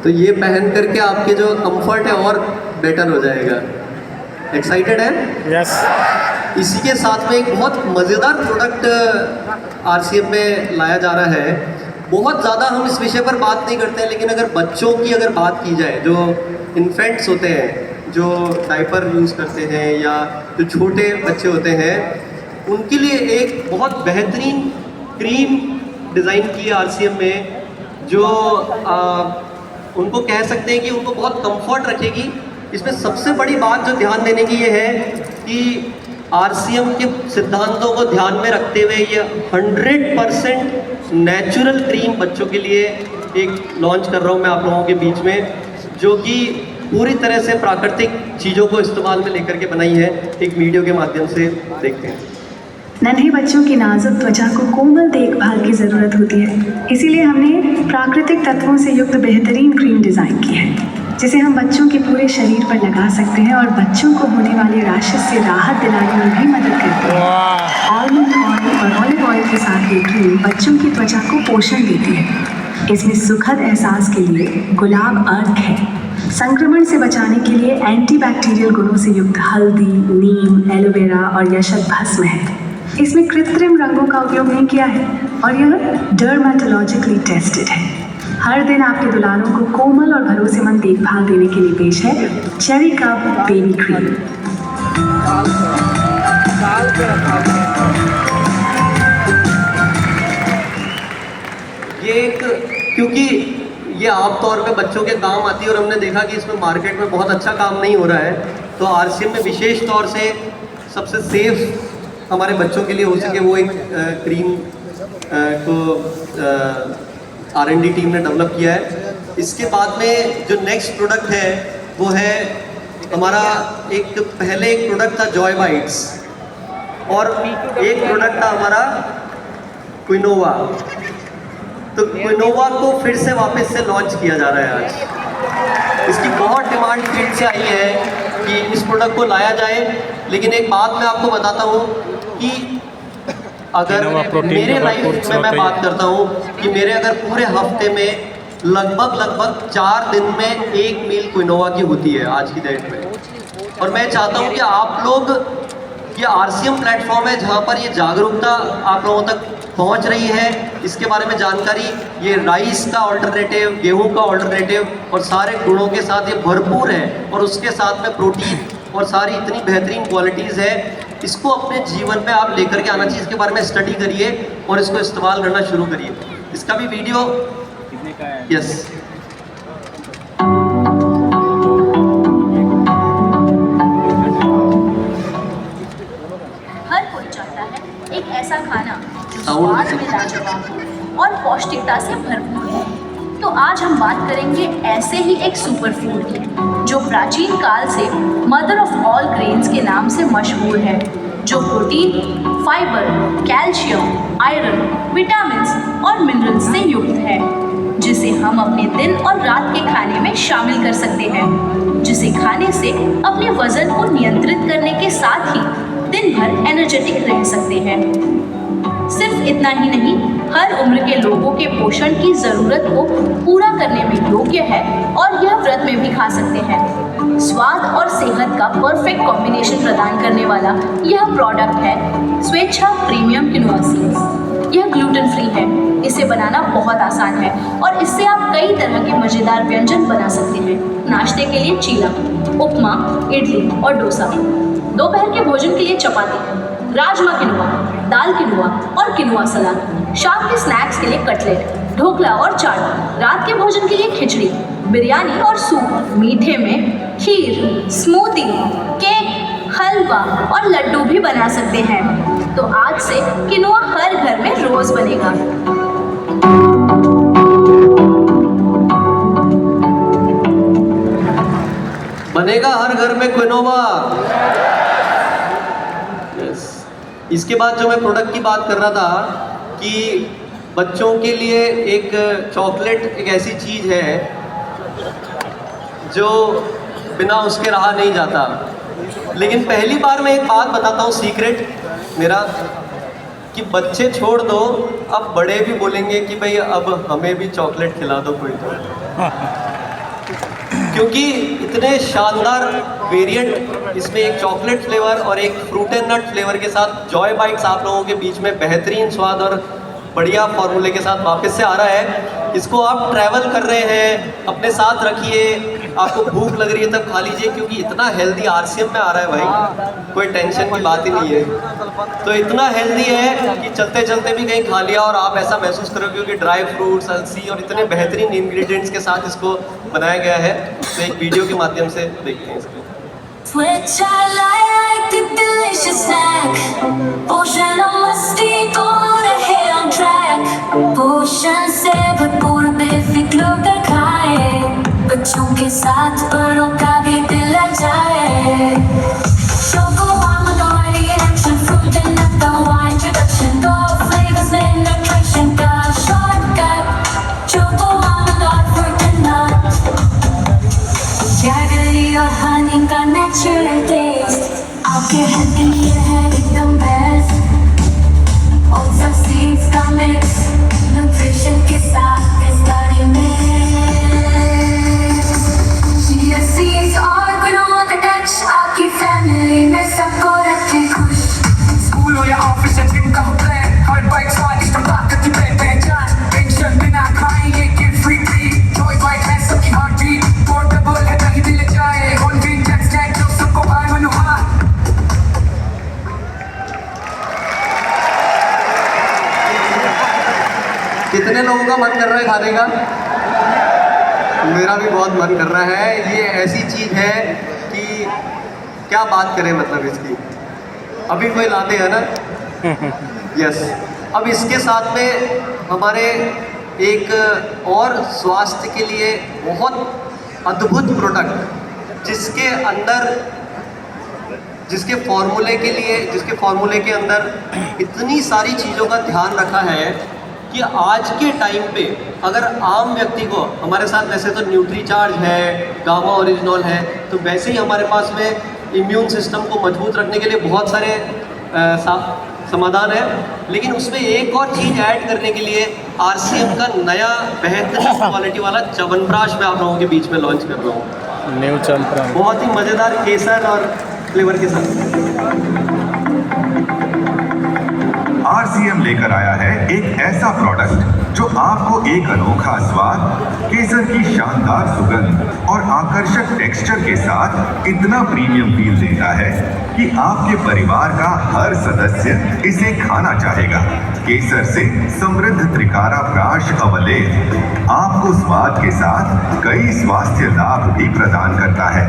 तो ये पहन करके आपके जो कंफर्ट है और बेटर हो जाएगा। एक्साइटेड है? यस। इसी के साथ में एक बहुत मज़ेदार प्रोडक्ट आरसीएम में लाया जा रहा है। बहुत ज़्यादा हम इस विषय पर बात नहीं करते हैं, लेकिन अगर बच्चों की अगर बात की जाए, जो इन्फेंट्स होते हैं, जो डायपर यूज़ करते हैं या जो छोटे बच्चे होते हैं, उनके लिए एक बहुत बेहतरीन क्रीम डिज़ाइन की है आरसीएम में, जो उनको कह सकते हैं कि उनको बहुत कंफर्ट रखेगी। इसमें सबसे बड़ी बात जो ध्यान देने की ये है कि आरसीएम के सिद्धांतों को ध्यान में रखते हुए ये 100% नेचुरल क्रीम बच्चों के लिए एक लॉन्च कर रहा हूँ मैं आप लोगों के बीच में, जो कि पूरी तरह से प्राकृतिक चीज़ों को इस्तेमाल में लेकर के बनाई है। एक वीडियो के माध्यम से देखते हैं। नन्हे बच्चों की नाजुक त्वचा को कोमल देखभाल की ज़रूरत होती है, इसीलिए हमने प्राकृतिक तत्वों से युक्त बेहतरीन क्रीम डिज़ाइन की है, जिसे हम बच्चों के पूरे शरीर पर लगा सकते हैं और बच्चों को होने वाले रैशेस से राहत दिलाने में भी मदद करती है। आलमंड ऑयल और ऑलिव ऑयल के साथ ये क्रीम बच्चों की त्वचा को पोषण देती है। इसमें सुखद एहसास के लिए गुलाब अर्क है। संक्रमण से बचाने के लिए एंटीबैक्टीरियल गुणों से युक्त हल्दी, नीम, एलोवेरा और यशक भस्म है। इसमें कृत्रिम रंगों का उपयोग नहीं किया है और यह डर्मेटोलॉजिकली टेस्टेड है। हर दिन आपके दुलारों को कोमल और भरोसेमंद देखभाल देने के लिए पेश है चेरी कप बेबी क्रीम। ये एक, क्योंकि ये आमतौर पे बच्चों के काम आती है और हमने देखा कि इसमें मार्केट में बहुत अच्छा काम नहीं हो रहा है, तो आरसीएम में विशेष तौर से सबसे सेफ हमारे बच्चों के लिए हो सके वो एक क्रीम को R&D टीम ने डेवलप किया है। इसके बाद में जो नेक्स्ट प्रोडक्ट है वो है हमारा पहले एक प्रोडक्ट था जॉय बाइट्स और एक प्रोडक्ट था हमारा क्विनोवा। तो क्विनोवा को फिर से वापस से लॉन्च किया जा रहा है आज। इसकी बहुत डिमांड फील्ड से आई है कि इस प्रोडक्ट को लाया जाए, लेकिन एक बात मैं आपको बताता हूँ कि अगर मेरे लाइफ में मैं बात करता हूँ कि मेरे अगर पूरे हफ्ते में लगभग 4 दिन में 1 मील क्विनोवा की होती है आज की डेट में। और मैं चाहता हूँ कि आप लोग, ये आरसीएम प्लेटफॉर्म है जहाँ पर ये जागरूकता आप लोगों तक पहुँच रही है, इसके बारे में जानकारी, ये राइस का ऑल्टरनेटिव, गेहूं का ऑल्टरनेटिव और सारे गुणों के साथ ये भरपूर है और उसके साथ में प्रोटीन और सारी इतनी बेहतरीन क्वालिटीज़ है। इसको अपने जीवन में आप लेकर के आना चाहिए, इसके बारे में स्टडी करिए और इसको इस्तेमाल करना शुरू करिए। इसका भी वीडियो यस हर कोई चाहता है एक ऐसा खाना जो स्वाद में लाजवाब हो और पौष्टिकता से भरपूर हो। तो आज हम बात करेंगे ऐसे ही एक सुपर फूड की, जो प्राचीन काल से मदर ऑफ ऑल ग्रेन्स के नाम से मशहूर है, जो protein, fibre, calcium, iron, vitamins और मिनरल्स से युक्त है, जिसे हम अपने दिन और रात के खाने में शामिल कर सकते हैं, जिसे खाने से अपने वजन को नियंत्रित करने के साथ ही दिन भर एनर्जेटिक रह सकते हैं। सिर्फ इतना ही नहीं, हर उम्र के लोगों के पोषण की ज़रूरत को पूरा करने में योग्य है और यह व्रत में भी खा सकते हैं। स्वाद और सेहत का परफेक्ट कॉम्बिनेशन प्रदान करने वाला यह प्रोडक्ट है स्वेच्छा प्रीमियम क्विनोआ सीड्स। यह ग्लूटेन फ्री है, इसे बनाना बहुत आसान है और इससे आप कई तरह के मज़ेदार व्यंजन बना सकते हैं। नाश्ते के लिए चीला, उपमा, इडली और डोसा, दोपहर के भोजन के लिए चपाती, राजमा किनुआ, दाल किनुआ और किनुआ सलाद, शाम के स्नैक्स के लिए कटलेट, ढोकला और चाट, रात के भोजन के लिए खिचड़ी, बिरयानी और सूप, मीठे में खीर, स्मूदी, केक, हलवा और लड्डू भी बना सकते हैं। तो आज से किनुआ हर घर में रोज बनेगा। बनेगा हर घर में क्विनोवा। इसके बाद जो मैं प्रोडक्ट की बात कर रहा था कि बच्चों के लिए एक चॉकलेट एक ऐसी चीज़ है जो बिना उसके रहा नहीं जाता। लेकिन पहली बार मैं एक बात बताता हूँ, सीक्रेट मेरा, कि बच्चे छोड़ दो, अब बड़े भी बोलेंगे कि भाई अब हमें भी चॉकलेट खिला दो कोई तो। क्योंकि इतने शानदार वेरिएंट, इसमें एक चॉकलेट फ्लेवर और एक फ्रूट एंड नट फ्लेवर के साथ जॉय बाइट्स आप लोगों के बीच में बेहतरीन स्वाद और बढ़िया फॉर्मूले के साथ वापस से आ रहा है। इसको आप ट्रैवल कर रहे हैं, अपने साथ रखिए, आपको भूख लग रही है तब खा लीजिए, क्योंकि इतना हेल्दी आरसीएम में आ रहा है भाई, कोई टेंशन की बात ही नहीं है। तो इतना हेल्दी है कि चलते चलते भी कहीं खा लिया और आप ऐसा महसूस करोगे, क्योंकि ड्राई फ्रूट्स, अलसी और इतने बेहतरीन इंग्रेडिएंट्स के साथ इसको बनाया गया है। तो एक वीडियो के माध्यम से देखते हैं इसको। delicious snack. पोषण मस्ती दोनों रहे on track. पोषण से भरपूर बेफिक्र होकर खाए, बच्चों के साथ बड़ों का भी दिल लजाए. Choco almond oil in action, fruit and nut wine introduction. Go flavors and nutrition का shortcut. Choco almond oil, fruit and nut. Jaggery और honey का natural taste. आपके health के लिए है एकदम best. Oats और seeds का mix, nutrition के साथ is body mix. Chia seeds और ग्रोथ टच, आपकी फैमिली में सबको रखे खुश. स्कूल हो या ऑफिस या जिम का हो प्लान, हर बाइक स्वादिष्ट हम ताकत की पहचान. टेंशन बिना खाएंगे gift free free. Joy bike है सबकी हार्ट बीट, पोर्टेबल है कहीं भी ले जाए. होल ग्रेन जैक स्नैक जो सबको भाई मनोहार. कितने लोगों का मन कर रहा है खाने का? मेरा भी बहुत मन कर रहा है. ये ऐसी चीज़ है कि क्या बात करें, मतलब इसकी अभी कोई लाते हैं ना. यस. अब इसके साथ में हमारे एक और स्वास्थ्य के लिए बहुत अद्भुत प्रोडक्ट, जिसके फॉर्मूले के अंदर इतनी सारी चीज़ों का ध्यान रखा है कि आज के टाइम पे अगर आम व्यक्ति को, हमारे साथ वैसे तो न्यूट्रीचार्ज है, गामा ओरिजिनॉल है, तो वैसे ही हमारे पास में इम्यून सिस्टम को मजबूत रखने के लिए बहुत सारे समाधान है, लेकिन उसमें एक और चीज़ ऐड करने के लिए RCM का नया बेहतरीन क्वालिटी वाला च्यवनप्राश मैं आप लोगों के बीच में लॉन्च कर रहा हूँ. न्यू च्यवनप्राश बहुत ही मज़ेदार केसर और फ्लेवर के साथ. RCM लेकर आया है एक ऐसा प्रोडक्ट जो आपको एक अनोखा स्वाद, केसर की शानदार सुगंध और आकर्षक टेक्सचर के साथ इतना प्रीमियम फील देता है कि आपके परिवार का हर सदस्य इसे खाना चाहेगा. केसर से समृद्ध त्रिकारा प्राश अवलेह आपको स्वाद के साथ कई स्वास्थ्य लाभ भी प्रदान करता है.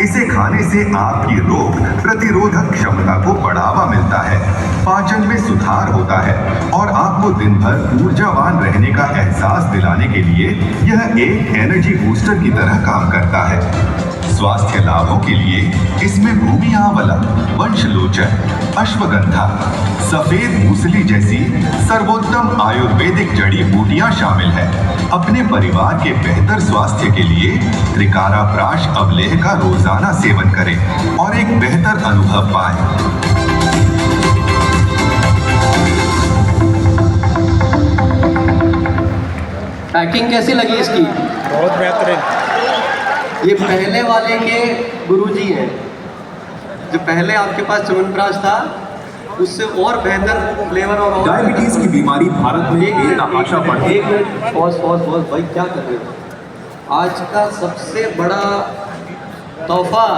इसे खाने से आपकी रोग प्रतिरोधक क्षमता को बढ़ावा मिलता है, पाचन में सुधार होता है और आपको दिन भर ऊर्जावान रहने का एहसास दिलाने के लिए यह एक एनर्जी बूस्टर की तरह काम करता है. स्वास्थ्य लाभों के लिए इसमें भूमि आंवला, वंशलोचन, अश्वगंधा, सफेद मूसली जैसी सर्वोत्तम आयुर्वेदिक जड़ी बूटियां शामिल हैं. अपने परिवार के बेहतर स्वास्थ्य के लिए त्रिकारा प्राश अवलेह का रोजाना सेवन करें और एक बेहतर अनुभव पाएं. पैकिंग कैसी लगी इसकी? बहुत बेहतरीन. ये पहले वाले के गुरुजी हैं. जो पहले आपके पास च्यवनप्राश था, उससे और बेहतर फ्लेवर और डायबिटीज की बीमारी भारत में एक आशा बढ़. एक मिनट, पॉज भाई, क्या कर रहे हो? आज का सबसे बड़ा तोहफा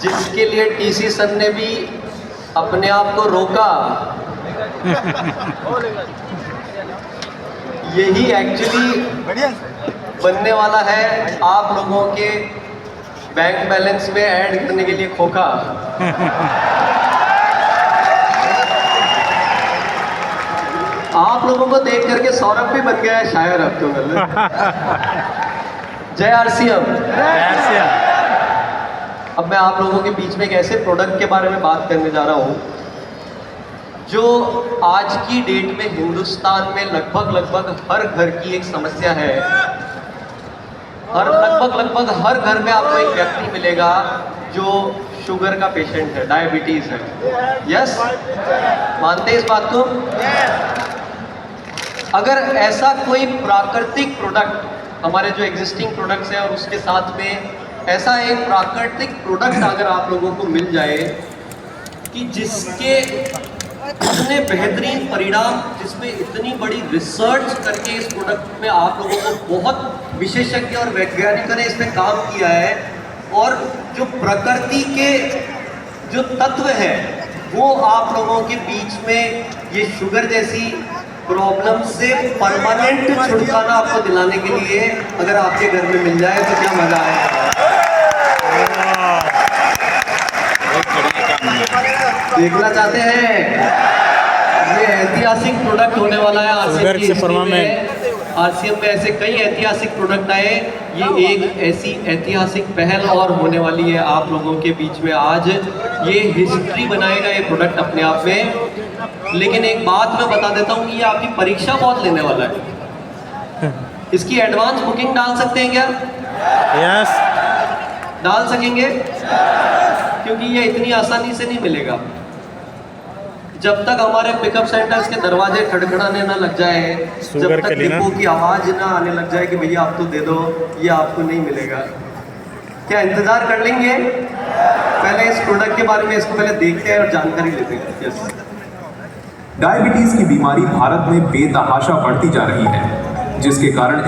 जिसके लिए TC सर ने भी अपने आप को रोका, यही एक्चुअली बनने वाला है आप लोगों के बैंक बैलेंस में ऐड करने के लिए खोखा. आप लोगों को देख करके सौरभ भी बन गया है शायर अब तो. मतलब जय RCM. अब मैं आप लोगों के बीच में एक ऐसे प्रोडक्ट के बारे में बात करने जा रहा हूँ जो आज की डेट में हिंदुस्तान में लगभग हर घर की एक समस्या है. लगभग हर घर में आपको एक व्यक्ति मिलेगा जो शुगर का पेशेंट है, डायबिटीज है. यस, मानते हैं इस बात को? अगर ऐसा कोई प्राकृतिक प्रोडक्ट, हमारे जो एग्जिस्टिंग प्रोडक्ट्स हैं और उसके साथ में ऐसा एक प्राकृतिक प्रोडक्ट अगर आप लोगों को मिल जाए कि जिसके इतने बेहतरीन परिणाम, जिसमें इतनी बड़ी रिसर्च करके इस प्रोडक्ट में आप लोगों को बहुत विशेषज्ञ और वैज्ञानिकों ने इसमें काम किया है, और जो प्रकृति के जो तत्व है वो आप लोगों के बीच में ये शुगर जैसी प्रॉब्लम से परमानेंट छुटकारा आपको दिलाने के लिए अगर आपके घर में मिल जाए तो क्या मजा है. देखना चाहते हैं? ये ऐतिहासिक प्रोडक्ट होने वाला है शुगर आरसीएम की से हिस्ट्री परमा में। आरसीएम में ऐसे कई ऐतिहासिक प्रोडक्ट आए, ये एक ऐसी ऐतिहासिक पहल और होने वाली है आप लोगों के बीच में आज। ये हिस्ट्री बनाएगा ये प्रोडक्ट अपने आप में। लेकिन एक बात मैं बता देता हूँ कि ये आपकी परीक्षा बहुत लेने वाला है। इसकी एडवांस बुकिंग डाल सकते हैं क्या? यस डाल सकेंगे? क्योंकि ये इतनी आसानी से नहीं मिलेगा। जब तक हमारे पिकअप सेंटर्स के दरवाजे खड़खड़ाने ना लग जाए, जब शुगर तक के लिए ना? डिपो की आवाज ना आने लग जाए कि भैया आप तो दे दो, ये आपको नहीं मिलेगा। क्या इंतजार कर लेंगे? पहले इस प्रोडक्ट के बारे में इसको पहले देखते हैं और जानकारी लेते हैं। यस। डायबिटीज की बीमारी भारत में बेतहाशा बढ़ती जा रही है, जिसके कारण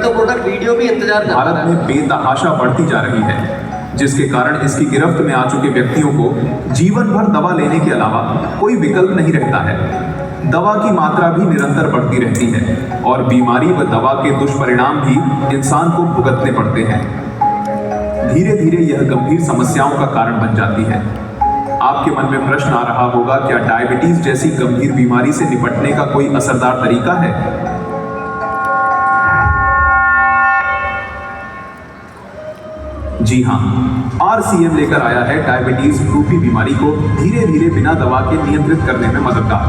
प्रोडक्ट वीडियो भी इंतजार कर भारत में बेतहाशा बढ़ती जा रही है, जिसके कारण इसकी गिरफ्त में आ चुके व्यक्तियों को जीवन भर दवा लेने के अलावा कोई विकल्प नहीं रहता है। दवा की मात्रा भी निरंतर बढ़ती रहती है और बीमारी व दवा के दुष्परिणाम भी इंसान को भुगतने पड़ते हैं। धीरे धीरे यह गंभीर समस्याओं का कारण बन जाती है। आपके मन में प्रश्न आ रहा होगा, क्या डायबिटीज जैसी गंभीर बीमारी से निपटने का कोई असरदार तरीका है? जी हाँ, आरसीएम लेकर आया है डायबिटीज रूपी बीमारी को धीरे धीरे बिना दवा के नियंत्रित करने में मददगार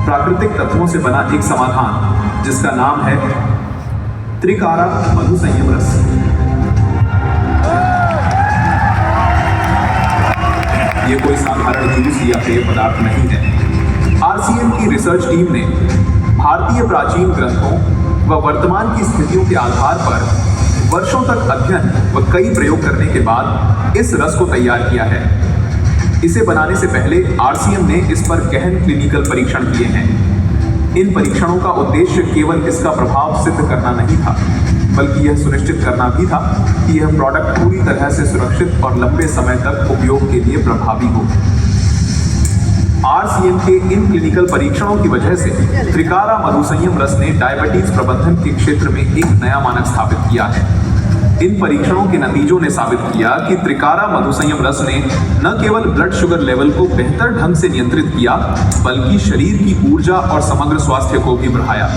प्राकृतिक तत्वों से बना एक समाधान, जिसका नाम है त्रिकारा मधु संयम रस। ये कोई साधारण जूस या पेय पदार्थ नहीं है। आरसीएम की रिसर्च टीम ने भारतीय प्राचीन ग्रंथों व वर्तमान की स्थितियों के आधार पर वर्षों तक अध्ययन व कई प्रयोग करने के बाद इस रस को तैयार किया है। इसे बनाने से पहले आरसीएम ने इस पर गहन क्लिनिकल परीक्षण किए हैं। इन परीक्षणों का उद्देश्य केवल इसका प्रभाव सिद्ध करना नहीं था, बल्कि यह सुनिश्चित करना भी था कि यह प्रोडक्ट पूरी तरह से सुरक्षित और लंबे समय तक उपयोग के लिए प्रभावी हो। आरसीएम के इन क्लिनिकल परीक्षणों की वजह से त्रिकारा मधु संयम रस ने डायबिटीज प्रबंधन के क्षेत्र में एक नया मानक स्थापित किया है। इन परीक्षणों के नतीजों ने साबित किया कि त्रिकारा मधु संयम रस ने न केवल ब्लड शुगर लेवल को बेहतर ढंग से नियंत्रित किया, बल्कि शरीर की ऊर्जा और समग्र स्वास्थ्य को भी बढ़ाया।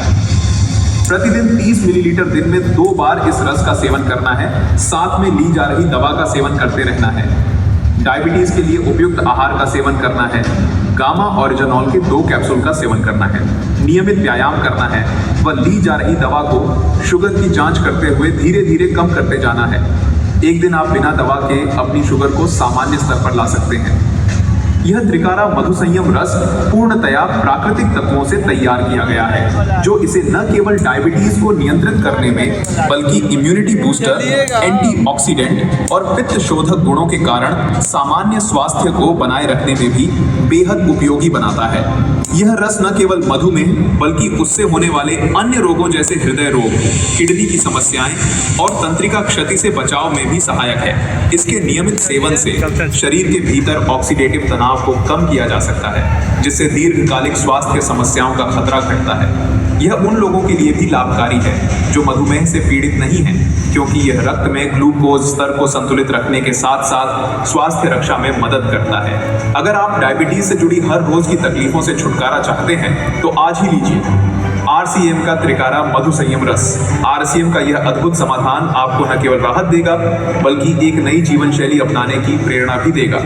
प्रतिदिन 30 मिलीलीटर दिन में 2 बार इस रस का सेवन करना है, साथ में ली जा रही दवा का सेवन करते रहना है। डायबिटीज के लिए उपयुक्त आहार का सेवन करना है, गामा ऑरिजिनॉल के 2 कैप्सूल का सेवन करना है, नियमित व्यायाम करना है व ली जा रही दवा को शुगर की जांच करते हुए धीरे धीरे कम करते जाना है। एक दिन आप बिना दवा के अपनी शुगर को सामान्य स्तर पर ला सकते हैं। यह त्रिकारा मधु संयम रस पूर्णतया प्राकृतिक तत्वों से तैयार किया गया है, जो इसे न केवल डायबिटीज को नियंत्रित करने में, बल्कि इम्यूनिटी बूस्टर, एंटीऑक्सीडेंट और पित्त शोधक गुणों के कारण सामान्य स्वास्थ्य को बनाए रखने में भी बेहद उपयोगी बनाता है। यह रस न केवल मधुमेह, बल्कि उससे होने वाले अन्य रोगों जैसे हृदय रोग, किडनी की समस्याएं और तंत्रिका क्षति से बचाव में भी सहायक है। इसके नियमित सेवन से शरीर के भीतर ऑक्सीडेटिव तनाव को कम किया जा सकता है, जिससे दीर्घकालिक स्वास्थ्य समस्याओं का खतरा घटता है। यह उन लोगों के लिए भी लाभकारी है जो मधुमेह से पीड़ित नहीं हैं, क्योंकि यह रक्त में ग्लूकोज स्तर को संतुलित रखने के साथ साथ स्वास्थ्य रक्षा में मदद करता है। अगर आप डायबिटीज से जुड़ी हर रोज की तकलीफों से छुटकारा चाहते हैं तो आज ही लीजिए आरसीएम का त्रिकारा मधु संयम रस। आरसीएम का यह अद्भुत समाधान आपको न केवल राहत देगा, बल्कि एक नई जीवन शैली अपनाने की प्रेरणा भी देगा।